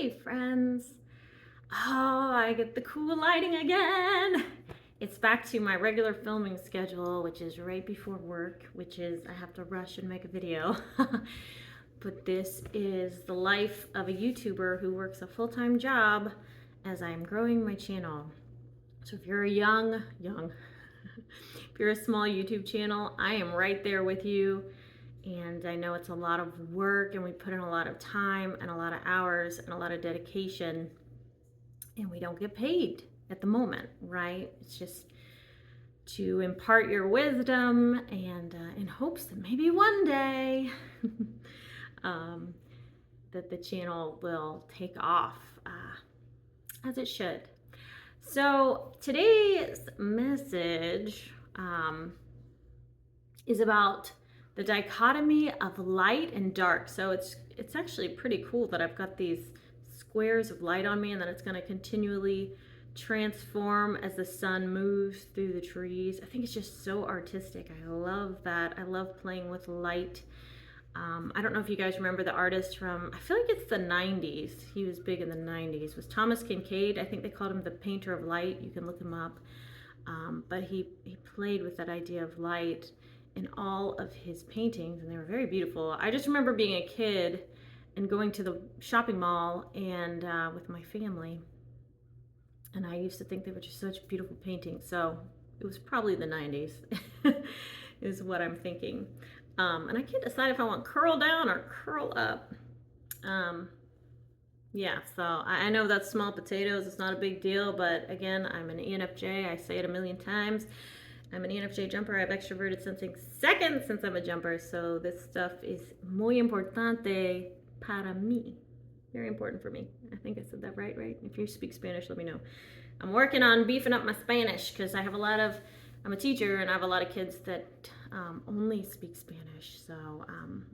Hey friends! Oh, I get the cool lighting again! It's back to my regular filming schedule, which is right before work, which is I have to rush and make a video. But this is the life of a YouTuber who works a full-time job as I'm growing my channel. So if you're if you're a small YouTube channel, I am right there with you. And I know it's a lot of work, and we put in a lot of time and a lot of hours and a lot of dedication, and we don't get paid at the moment, right? It's just to impart your wisdom and in hopes that maybe one day that the channel will take off as it should. So today's message is about the dichotomy of light and dark. So it's actually pretty cool that I've got these squares of light on me, and then it's going to continually transform as the sun moves through the trees. I think it's just so artistic. I love that. I love playing with light. I don't know if you guys remember the artist from, I feel like it's the 90s. He was big in the 90s. It was Thomas Kincaid. I think they called him the painter of light. You can look him up. But he played with that idea of light in all of his paintings, and they were very beautiful. I just remember being a kid and going to the shopping mall and with my family, and I used to think they were just such beautiful paintings. So it was probably the 90s is what I'm thinking. And I can't decide if I want curl down or curl up. Yeah, so I know that's small potatoes. It's not a big deal, but again, I'm an ENFJ. I say it a million times. I'm an ENFJ jumper. I have extroverted sensing second since I'm a jumper. So this stuff is muy importante para mí. Very important for me. I think I said that right? If you speak Spanish, let me know. I'm working on beefing up my Spanish because I'm a teacher, and I have a lot of kids that only speak Spanish. So,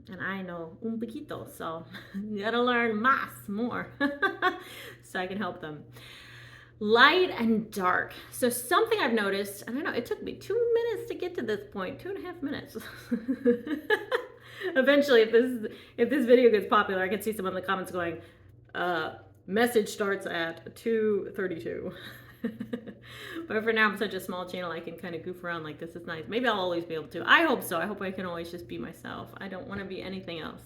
and I know un poquito. So you gotta learn more so I can help them. Light and dark. So something I've noticed, and I know it took me 2 minutes to get to this point, 2.5 minutes. Eventually, if this video gets popular, I can see someone in the comments going, message starts at 2:32. But for now, I'm such a small channel, I can kind of goof around like this. Is nice. Maybe I'll always be able to. I hope so. I hope I can always just be myself. I don't want to be anything else.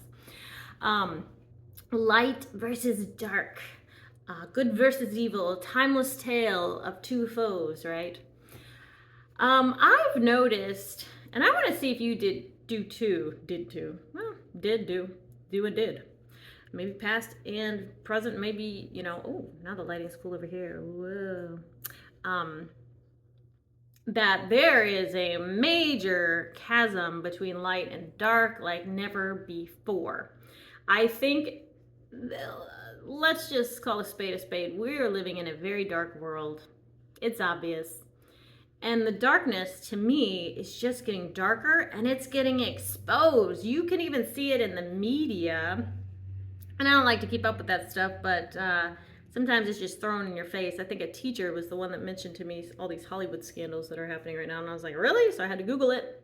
Light versus dark. Good versus evil, timeless tale of two foes, right? I've noticed, and I want to see if you did too. Well, do and did. Maybe past and present, maybe, oh, now the lighting's cool over here. Whoa. That there is a major chasm between light and dark like never before. I think, let's just call a spade a spade. We are living in a very dark world. It's obvious. And the darkness, to me, is just getting darker, and it's getting exposed. You can even see it in the media. And I don't like to keep up with that stuff, but sometimes it's just thrown in your face. I think a teacher was the one that mentioned to me all these Hollywood scandals that are happening right now, and I was like, really? So I had to Google it.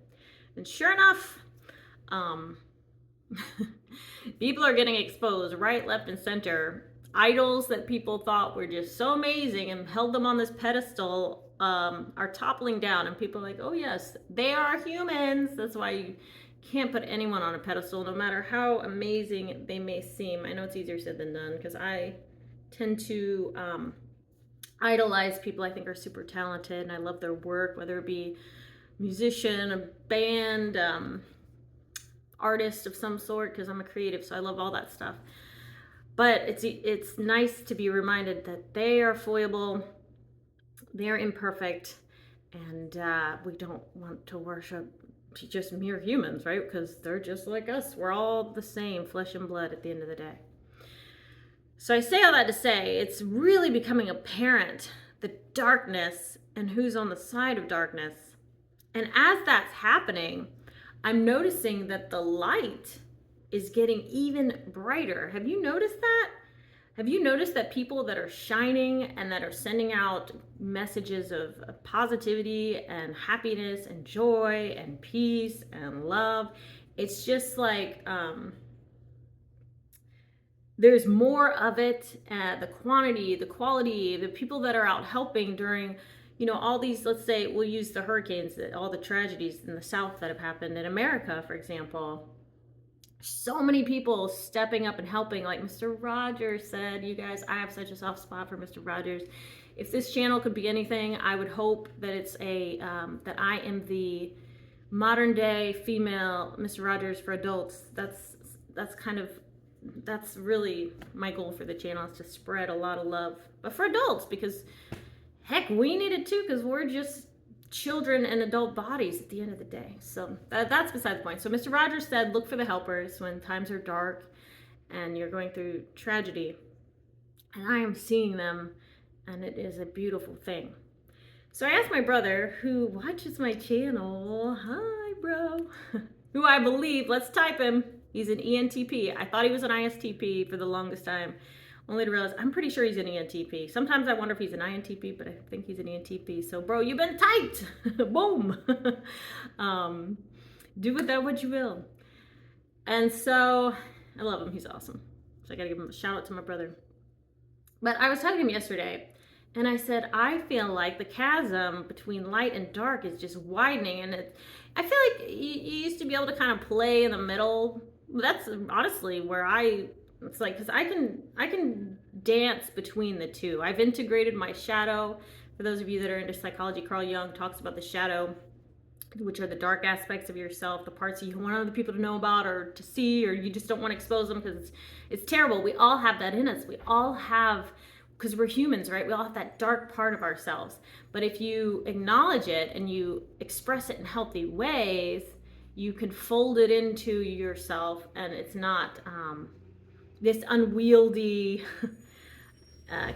And sure enough, people are getting exposed right, left, and center. Idols that people thought were just so amazing and held them on this pedestal are toppling down, and people are like, oh yes, they are humans. That's why you can't put anyone on a pedestal, no matter how amazing they may seem. I know it's easier said than done, because I tend to idolize people I think are super talented, and I love their work, whether it be musician, a band, artist of some sort, because I'm a creative, so I love all that stuff. But it's nice to be reminded that they are foible, they're imperfect, and we don't want to worship just mere humans, right? Because they're just like us. We're all the same, flesh and blood at the end of the day. So I say all that to say, it's really becoming apparent, the darkness and who's on the side of darkness. And as that's happening, I'm noticing that the light is getting even brighter. Have you noticed that? Have you noticed that people that are shining and that are sending out messages of positivity and happiness and joy and peace and love, it's just like there's more of it, the quantity, the quality, the people that are out helping during, all these, let's say, we'll use the hurricanes, all the tragedies in the South that have happened in America, for example. So many people stepping up and helping, like Mr. Rogers said. You guys, I have such a soft spot for Mr. Rogers. If this channel could be anything, I would hope that it's that I am the modern day female Mr. Rogers for adults. That's really my goal for the channel, is to spread a lot of love, but for adults, because heck, we need it too, because we're just children and adult bodies at the end of the day. So that's beside the point. So Mr. Rogers said, look for the helpers when times are dark and you're going through tragedy. And I am seeing them, and it is a beautiful thing. So I asked my brother, who watches my channel, hi bro, who I believe, let's type him, he's an ENTP. I thought he was an ISTP for the longest time, only to realize I'm pretty sure he's an ENTP. Sometimes I wonder if he's an INTP, but I think he's an ENTP. So bro, you've been typed. Boom. Do with that what you will. And so I love him. He's awesome. So I gotta give him a shout out to my brother. But I was talking to him yesterday, and I said, I feel like the chasm between light and dark is just widening. And I feel like you used to be able to kind of play in the middle. That's honestly where it's like, because I can dance between the two. I've integrated my shadow. For those of you that are into psychology, Carl Jung talks about the shadow, which are the dark aspects of yourself, the parts you want other people to know about or to see, or you just don't want to expose them because it's terrible. We all have that in us. We all have, because we're humans, right? We all have that dark part of ourselves. But if you acknowledge it and you express it in healthy ways, you can fold it into yourself, and it's not this unwieldy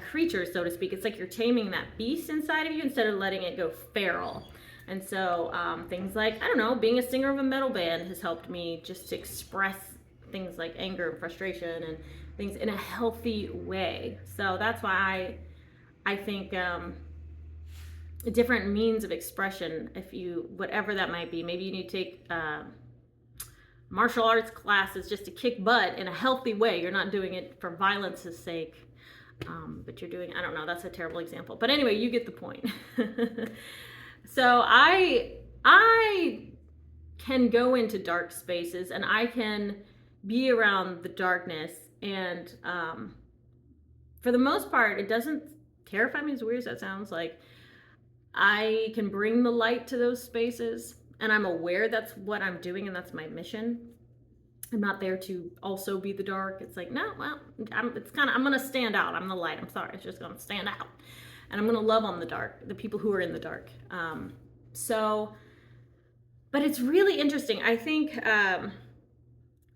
creature, so to speak. It's like you're taming that beast inside of you instead of letting it go feral. And so things like, I don't know, being a singer of a metal band has helped me just to express things like anger and frustration and things in a healthy way. So that's why I think different means of expression, if you, whatever that might be, maybe you need to take martial arts classes just to kick butt in a healthy way. You're not doing it for violence's sake, but you're doing, I don't know, that's a terrible example. But anyway, you get the point. So I can go into dark spaces, and I can be around the darkness, and for the most part, it doesn't terrify me, as weird as that sounds. Like, I can bring the light to those spaces, and I'm aware that's what I'm doing, and that's my mission. I'm not there to also be the dark. It's like, no, well, I'm gonna stand out. I'm the light. I'm sorry, it's just gonna stand out. And I'm gonna love on the dark, the people who are in the dark. But it's really interesting. I think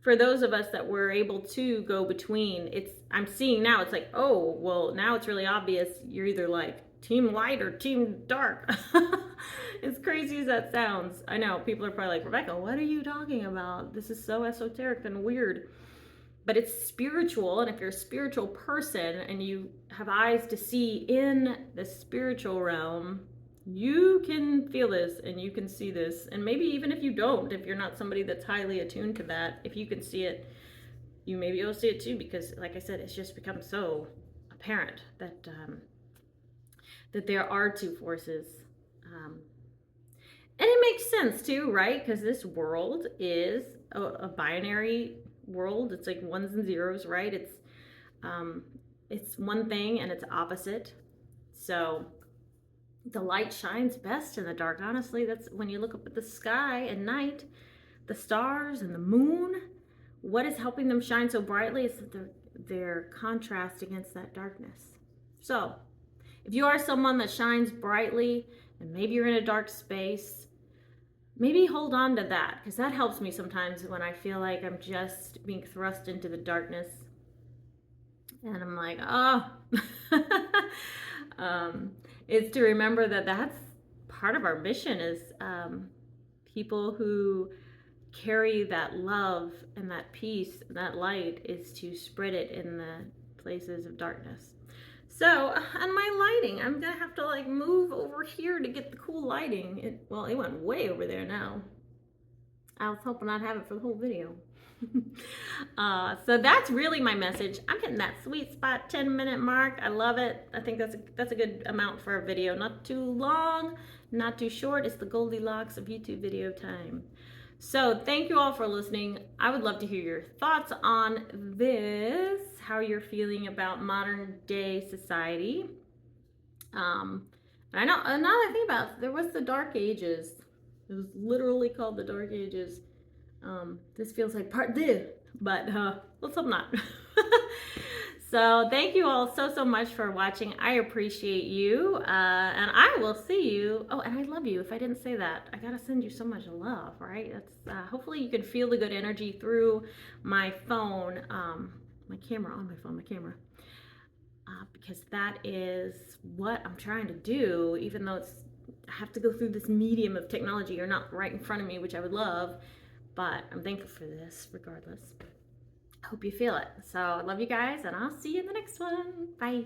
for those of us that were able to go between, I'm seeing now, it's like, oh, well, now it's really obvious. You're either like team light or team dark. As crazy as that sounds. I know people are probably like, Rebecca, what are you talking about? This is so esoteric and weird. But it's spiritual, and if you're a spiritual person and you have eyes to see in the spiritual realm, you can feel this and you can see this. And maybe even if you don't, if you're not somebody that's highly attuned to that, if you can see it, you maybe will see it too, because like I said, it's just become so apparent that that there are two forces. And it makes sense too, right? Because this world is a binary world. It's like ones and zeros, right? It's one thing and it's opposite. So the light shines best in the dark. Honestly, that's when you look up at the sky at night, the stars and the moon, what is helping them shine so brightly is that they're contrast against that darkness. So if you are someone that shines brightly and maybe you're in a dark space, maybe hold on to that, because that helps me sometimes when I feel like I'm just being thrust into the darkness. And I'm like, oh. It's to remember that that's part of our mission, is people who carry that love and that peace and that light is to spread it in the places of darkness. So on my lighting, I'm gonna have to like move over here to get the cool lighting. It went way over there now. I was hoping I'd have it for the whole video. So that's really my message. I'm hitting that sweet spot 10-minute mark. I love it. I think that's a good amount for a video. Not too long, not too short. It's the Goldilocks of YouTube video time. So thank you all for listening. I would love to hear your thoughts on this, how you're feeling about modern day society. And I know, now that I think about it, there was the Dark Ages. It was literally called the Dark Ages. This feels like part two, but let's hope not. So thank you all so much for watching. I appreciate you, and I will see you. Oh, and I love you. If I didn't say that, I gotta send you so much love, right? That's hopefully you can feel the good energy through my phone, my camera on my phone, my camera. Because that is what I'm trying to do, even though I have to go through this medium of technology. You're not right in front of me, which I would love, but I'm thankful for this regardless. I hope you feel it. So I love you guys, and I'll see you in the next one. Bye.